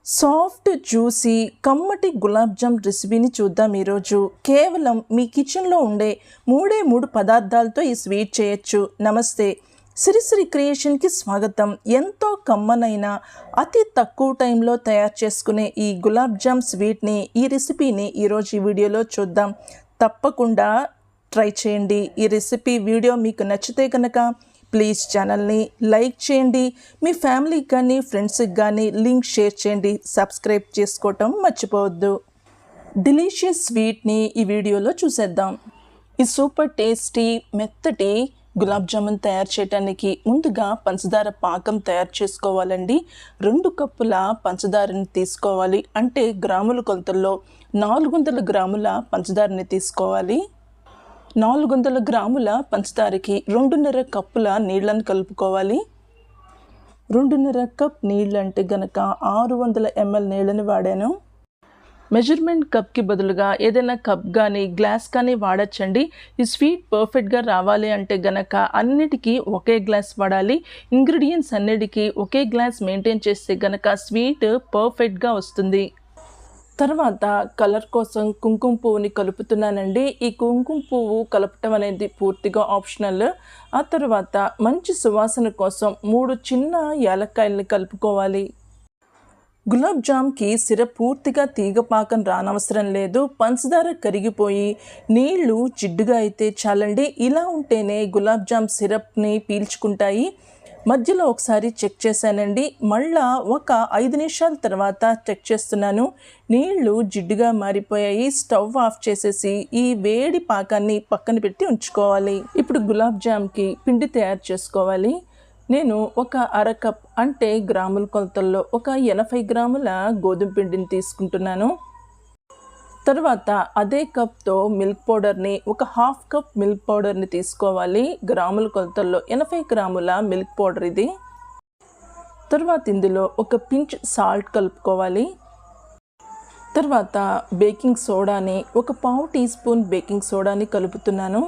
Soft juicy కమ్మటి గులాబ్ జామ్ రెసిపీని చూద్దాం ఈరోజు. కేవలం మీ కిచెన్లో ఉండే మూడు పదార్థాలతో ఈ స్వీట్ చేయొచ్చు. నమస్తే, సిరిసిరి క్రియేషన్కి స్వాగతం. ఎంతో కమ్మనైన అతి తక్కువ టైంలో తయారు చేసుకునే ఈ గులాబ్ జామ్ స్వీట్ని, ఈ రెసిపీని ఈరోజు ఈ వీడియోలో చూద్దాం. తప్పకుండా ట్రై చేయండి. ఈ రెసిపీ వీడియో మీకు నచ్చితే కనుక ప్లీజ్ ఛానల్ని లైక్ చేయండి. మీ ఫ్యామిలీకి కానీ ఫ్రెండ్స్కి కానీ లింక్ షేర్ చేయండి. సబ్స్క్రైబ్ చేసుకోవటం మర్చిపోవద్దు. డెలీషియస్ స్వీట్ని ఈ వీడియోలో చూసేద్దాం. ఈ సూపర్ టేస్టీ మెత్తటి గులాబ్ జామున్ తయారు చేయడానికి ముందుగా పంచదార పాకం తయారు చేసుకోవాలండి. 2 కప్పుల పంచదారని తీసుకోవాలి. అంటే గ్రాముల కొలతల్లో 400 గ్రాముల పంచదారని తీసుకోవాలి. 400 గ్రాముల పంచదారకి 2.5 కప్పుల నీళ్ళని కలుపుకోవాలి. 2.5 కప్ నీళ్ళు అంటే గనక 600 ml నీళ్ళని వాడాను. మెజర్మెంట్ కప్కి బదులుగా ఏదైనా కప్ కానీ గ్లాస్ కానీ వాడచ్చండి. ఈ స్వీట్ పర్ఫెక్ట్గా రావాలి అంటే గనక అన్నిటికీ ఒకే గ్లాస్ వాడాలి. ఇంగ్రీడియంట్స్ అన్నిటికీ ఒకే గ్లాస్ మెయింటైన్ చేస్తే గనక స్వీట్ పర్ఫెక్ట్గా వస్తుంది. తర్వాత కలర్ కోసం కుంకుమ పువ్వుని కలుపుతున్నానండి. ఈ కుంకుమ పువ్వు కలపటం అనేది పూర్తిగా ఆప్షనల్. ఆ తర్వాత మంచి సువాసన కోసం 3 చిన్న యాలక్కాయలని కలుపుకోవాలి. గులాబ్ జామ్కి సిరప్ పూర్తిగా తీగపాకం రానవసరం లేదు. పంచదార కరిగిపోయి నీళ్లు జిడ్డుగా అయితే చాలండి. ఇలా ఉంటేనే గులాబ్ జామ్ సిరప్ని పీల్చుకుంటాయి. మధ్యలో ఒకసారి చెక్ చేశానండి. మళ్ళా ఒక 5 నిమిషాల తర్వాత చెక్ చేస్తున్నాను. నీళ్లు జిడ్డుగా మారిపోయాయి. స్టవ్ ఆఫ్ చేసేసి ఈ వేడి పాకాన్ని పక్కన పెట్టి ఉంచుకోవాలి. ఇప్పుడు గులాబ్ జామ్కి పిండి తయారు చేసుకోవాలి. నేను ఒక 1/2 కప్ అంటే గ్రాముల కొలతల్లో ఒక 80 గ్రాముల గోధుమ పిండిని తీసుకుంటున్నాను. తర్వాత అదే కప్తో మిల్క్ పౌడర్ని ఒక 1/2 కప్ మిల్క్ పౌడర్ని తీసుకోవాలి. గ్రాముల కొలతల్లో 80 గ్రాముల మిల్క్ పౌడర్ ఇది. తర్వాత ఇందులో ఒక పించ్ సాల్ట్ కలుపుకోవాలి. తర్వాత బేకింగ్ సోడాని ఒక 1/2 టీ స్పూన్ బేకింగ్ సోడాని కలుపుతున్నాను.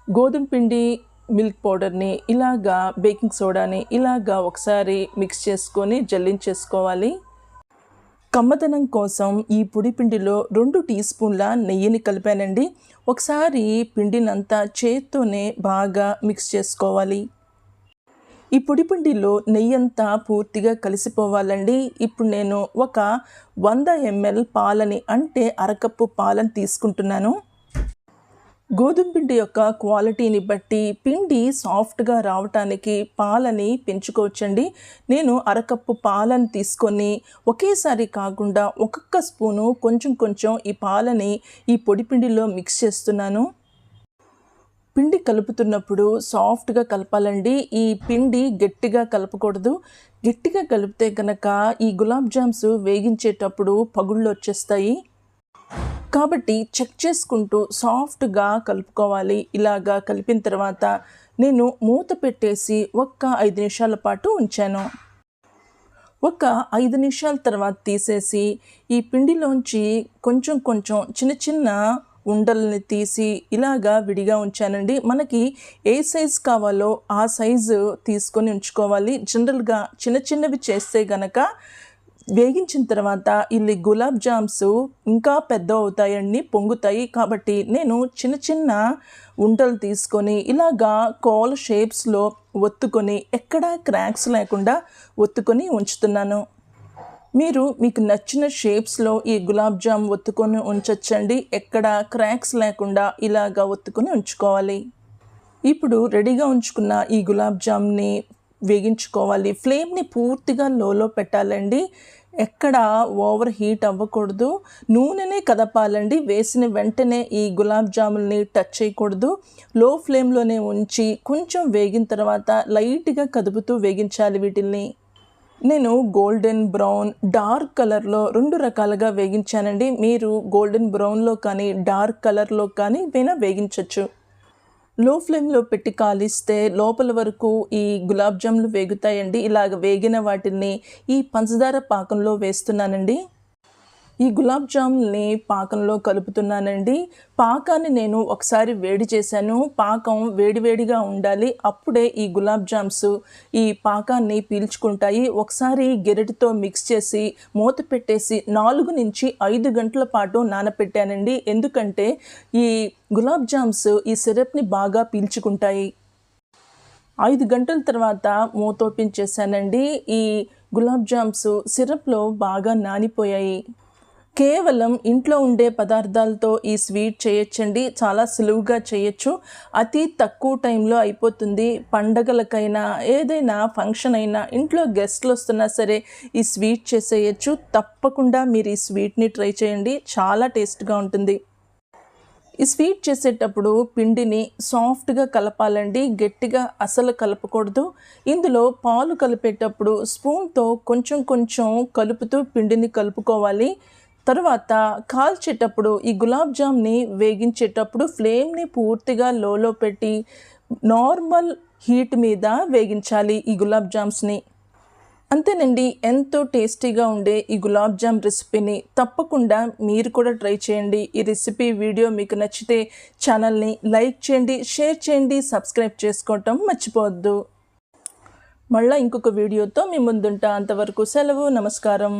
గోధుమ పిండి మిల్క్ పౌడర్ని ఇలాగా బేకింగ్ సోడాని ఇలాగా ఒకసారి మిక్స్ చేసుకొని జల్లించేసుకోవాలి. కమ్మదనం కోసం ఈ పొడి పిండిలో 2 టీ స్పూన్ల నెయ్యిని కలిపానండి. ఒకసారి పిండినంతా చేత్తోనే బాగా మిక్స్ చేసుకోవాలి. ఈ పొడి పిండిలో నెయ్యి అంతా పూర్తిగా కలిసిపోవాలండి. ఇప్పుడు నేను ఒక 100 ml పాలని అంటే 1/2 కప్పు పాలని తీసుకుంటున్నాను. గోధుమ పిండి యొక్క క్వాలిటీని బట్టి పిండి సాఫ్ట్గా రావటానికి పాలని పెంచుకోవచ్చండి. నేను 1/2 కప్పు పాలను తీసుకొని ఒకేసారి కాకుండా ఒక్కొక్క స్పూను కొంచెం కొంచెం ఈ పాలని ఈ పొడి పిండిలో మిక్స్ చేస్తున్నాను. పిండి కలుపుతున్నప్పుడు సాఫ్ట్గా కలపాలండి. ఈ పిండి గట్టిగా కలపకూడదు. గట్టిగా కలిపితే కనుక ఈ గులాబ్ జామ్స్ వేగించేటప్పుడు పగుళ్ళు వచ్చేస్తాయి. కాబట్టి చెక్ చేసుకుంటూ సాఫ్ట్గా కలుపుకోవాలి. ఇలాగా కలిపిన తర్వాత నేను మూత పెట్టేసి ఒక 5 నిమిషాల పాటు ఉంచాను. ఒక 5 నిమిషాల తర్వాత తీసేసి ఈ పిండిలోంచి కొంచెం కొంచెం చిన్న చిన్న ఉండల్ని తీసి ఇలాగా విడిగా ఉంచానండి. మనకి ఏ సైజు కావాలో ఆ సైజు తీసుకొని ఉంచుకోవాలి. జనరల్గా చిన్న చిన్నవి చేస్తే గనక వేగించిన తర్వాత ఇల్లి గులాబ్ జామ్స్ ఇంకా పెద్ద అవుతాయండి, పొంగుతాయి. కాబట్టి నేను చిన్న చిన్న ఉండలు తీసుకొని ఇలాగా కోల షేప్స్లో ఒత్తుకొని ఎక్కడా క్రాక్స్ లేకుండా ఒత్తుకొని ఉంచుతున్నాను. మీకు నచ్చిన షేప్స్లో ఈ గులాబ్ జామ్ ఒత్తుకొని ఉంచొచ్చండి. ఎక్కడ క్రాక్స్ లేకుండా ఇలాగా ఒత్తుకొని ఉంచుకోవాలి. ఇప్పుడు రెడీగా ఉంచుకున్న ఈ గులాబ్ జామ్ని వేగించుకోవాలి. ఫ్లేమ్ని పూర్తిగా లోలో పెట్టాలండి. ఎక్కడ ఓవర్ హీట్ అవ్వకూడదు. నూనెనే కదపాలండి. వేసిన వెంటనే ఈ గులాబ్ జాముల్ని టచ్ చేయకూడదు. లో ఫ్లేమ్లోనే ఉంచి కొంచెం వేగిన తర్వాత లైట్గా కదుపుతూ వేగించాలి వీటిల్ని. నేను గోల్డెన్ బ్రౌన్ డార్క్ కలర్లో 2 రకాలుగా వేగించానండి. మీరు గోల్డెన్ బ్రౌన్లో కానీ డార్క్ కలర్లో కానీ అయినా వేగించవచ్చు. లో ఫ్లేమ్లో పెట్టి కాలిస్తే లోపల వరకు ఈ గులాబ్ జాములు వేగుతాయండి. ఇలాగ వేగిన వాటిని ఈ పంచదార పాకంలో వేస్తున్నానండి. ఈ గులాబ్ జాముల్ని పాకంలో కలుపుతున్నానండి. పాకాన్ని నేను ఒకసారి వేడి చేశాను. పాకం వేడివేడిగా ఉండాలి. అప్పుడే ఈ గులాబ్ జామ్స్ ఈ పాకాన్ని పీల్చుకుంటాయి. ఒకసారి గెరటితో మిక్స్ చేసి మూత పెట్టేసి 4 నుంచి 5 గంటల పాటు నానపెట్టానండి. ఎందుకంటే ఈ గులాబ్ జామ్స్ ఈ సిరప్ని బాగా పీల్చుకుంటాయి. 5 గంటల తర్వాత మూత ఓపెన్ చేశానండి. ఈ గులాబ్ జామ్స్ సిరప్లో బాగా నానిపోయాయి. కేవలం ఇంట్లో ఉండే పదార్థాలతో ఈ స్వీట్ చేయొచ్చండి. చాలా సులువుగా చేయొచ్చు. అతి తక్కువ టైంలో అయిపోతుంది. పండగలకైనా ఏదైనా ఫంక్షన్ అయినా ఇంట్లో గెస్ట్లు వస్తున్నా సరే ఈ స్వీట్ చేసేయచ్చు. తప్పకుండా మీరు ఈ స్వీట్ని ట్రై చేయండి. చాలా టేస్ట్గా ఉంటుంది. ఈ స్వీట్ చేసేటప్పుడు పిండిని సాఫ్ట్గా కలపాలండి. గట్టిగా అసలు కలపకూడదు. ఇందులో పాలు కలిపేటప్పుడు స్పూన్తో కొంచెం కొంచెం కలుపుతూ పిండిని కలుపుకోవాలి. తరువాత కాల్చేటప్పుడు ఈ గులాబ్ జామ్ని వేగించేటప్పుడు ఫ్లేమ్ని పూర్తిగా లోలో పెట్టి నార్మల్ హీట్ మీద వేగించాలి ఈ గులాబ్ జామ్స్ని. అంతేనండి, ఎంతో టేస్టీగా ఉండే ఈ గులాబ్ జామ్ రెసిపీని తప్పకుండా మీరు కూడా ట్రై చేయండి. ఈ రెసిపీ వీడియో మీకు నచ్చితే ఛానల్ని లైక్ చేయండి, షేర్ చేయండి, సబ్స్క్రైబ్ చేసుకోవటం మర్చిపోవద్దు. మళ్ళీ ఇంకొక వీడియోతో మీ ముందుంటా. అంతవరకు సెలవు. నమస్కారం.